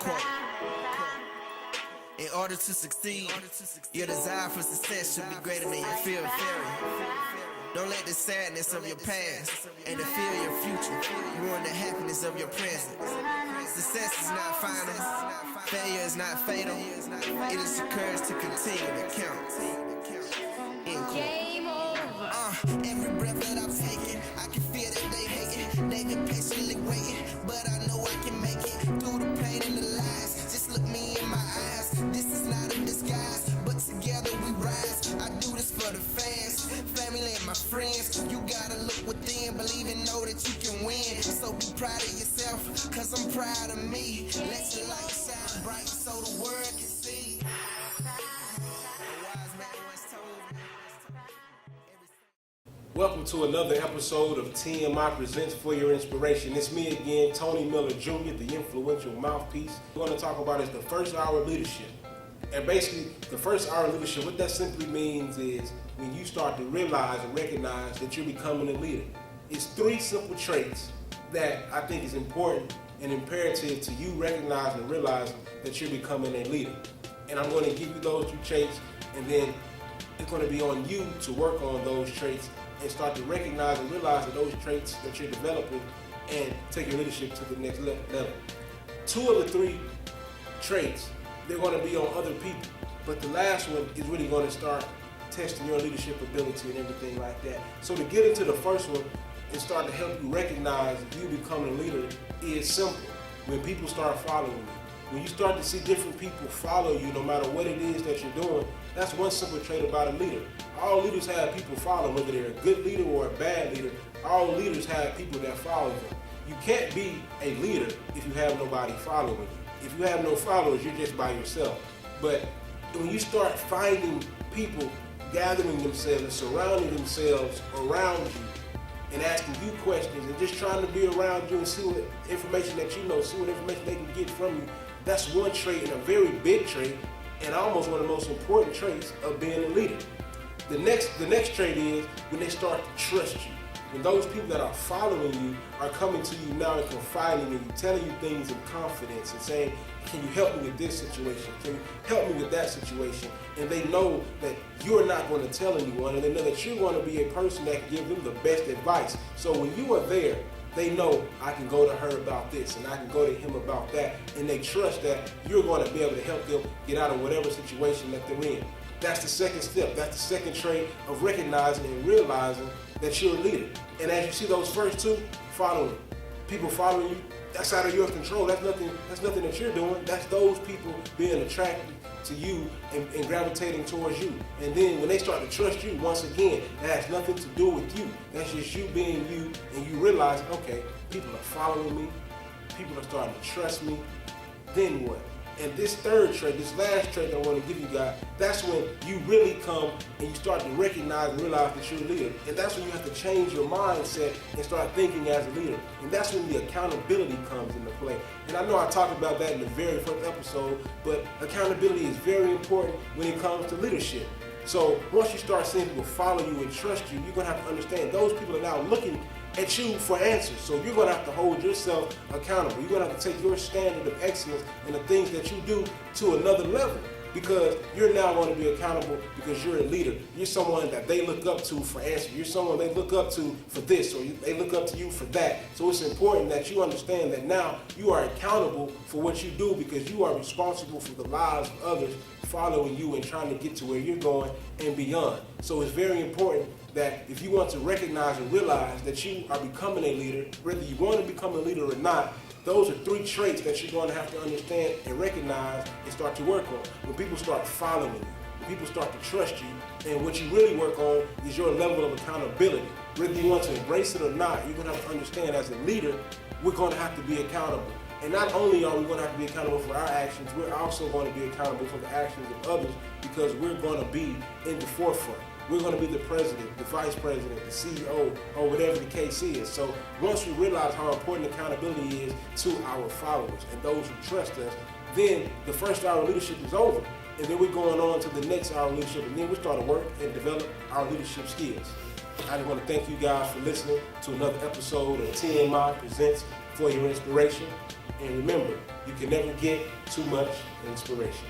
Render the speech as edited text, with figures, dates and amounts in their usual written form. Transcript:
Quote. In order to succeed, your desire for success should be greater than your fear of failure. Don't let the sadness of your past and the fear of your future ruin the happiness of your present. Success is not final, failure is not fatal. It is the courage to continue to count. End quote. Game over. Every breath that I'm taking, I can feel that they hating. They've been patiently waiting, but I know I can make it through the pain and the lies. Just look me in my eyes. This is not a disguise, but together we rise. I do this for the fans, family and my friends. You gotta look within, believe and know that you can win. So be proud of yourself, cause I'm proud of me. Let your light shine bright so the world can see. Welcome to another episode of TMI Presents For Your Inspiration. It's me again, Tony Miller Jr., the influential mouthpiece. What we're going to talk about is the first hour of leadership. And basically, the first hour of leadership, what that simply means is when you start to realize and recognize that you're becoming a leader. It's three simple traits that I think is important and imperative to you recognizing and realizing that you're becoming a leader. And I'm going to give you those two traits, and then it's going to be on you to work on those traits and start to recognize and realize that those traits that you're developing and take your leadership to the next level. Two of the three traits, they're going to be on other people, but the last one is really going to start testing your leadership ability and everything like that. So to get into the first one and start to help you recognize that you becoming a leader is simple. When people start following you, when you start to see different people follow you no matter what it is that you're doing, that's one simple trait about a leader. All leaders have people following, whether they're a good leader or a bad leader. All leaders have people that follow them. You can't be a leader if you have nobody following you. If you have no followers, you're just by yourself. But when you start finding people gathering themselves and surrounding themselves around you and asking you questions and just trying to be around you and see what information that you know, see what information they can get from you, that's one trait and a very big trait and almost one of the most important traits of being a leader. The next trait is when they start to trust you. When those people that are following you are coming to you now and confiding in you, telling you things in confidence and saying, can you help me with this situation? Can you help me with that situation? And they know that you're not going to tell anyone, and they know that you're going to be a person that can give them the best advice. So when you are there, they know I can go to her about this and I can go to him about that, and they trust that you're going to be able to help them get out of whatever situation that they're in. That's the second step. That's the second trait of recognizing and realizing that you're a leader. And as you see those first two, following. People following you, that's out of your control. That's nothing that you're doing. That's those people being attracted to you and gravitating towards you. And then when they start to trust you, once again, that has nothing to do with you. That's just you being you, and you realize, okay, people are following me, people are starting to trust me, then what? And this third trait, this last trait that I want to give you guys, that's when you really come and you start to recognize and realize that you're a leader. And that's when you have to change your mindset and start thinking as a leader. And that's when the accountability comes into play. And I know I talked about that in the very first episode, but accountability is very important when it comes to leadership. So once you start seeing people follow you and trust you, you're going to have to understand those people are now looking at you for answers. So you're going to have to hold yourself accountable. You're going to have to take your standard of excellence and the things that you do to another level, because you're now going to be accountable because you're a leader. You're someone that they look up to for answers. You're someone they look up to for this, or they look up to you for that. So it's important that you understand that now you are accountable for what you do, because you are responsible for the lives of others following you and trying to get to where you're going and beyond. So it's very important that if you want to recognize and realize that you are becoming a leader, whether you want to become a leader or not, those are three traits that you're going to have to understand and recognize and start to work on. When people start following you, when people start to trust you, and what you really work on is your level of accountability. Whether you want to embrace it or not, you're going to have to understand as a leader, we're going to have to be accountable. And not only are we going to have to be accountable for our actions, we're also going to be accountable for the actions of others, because we're going to be in the forefront. We're going to be the president, the vice president, the CEO, or whatever the case is. So once we realize how important accountability is to our followers and those who trust us, then the first hour of leadership is over. And then we're going on to the next hour of leadership, and then we start to work and develop our leadership skills. I just want to thank you guys for listening to another episode of TMI Presents For Your Inspiration. And remember, you can never get too much inspiration.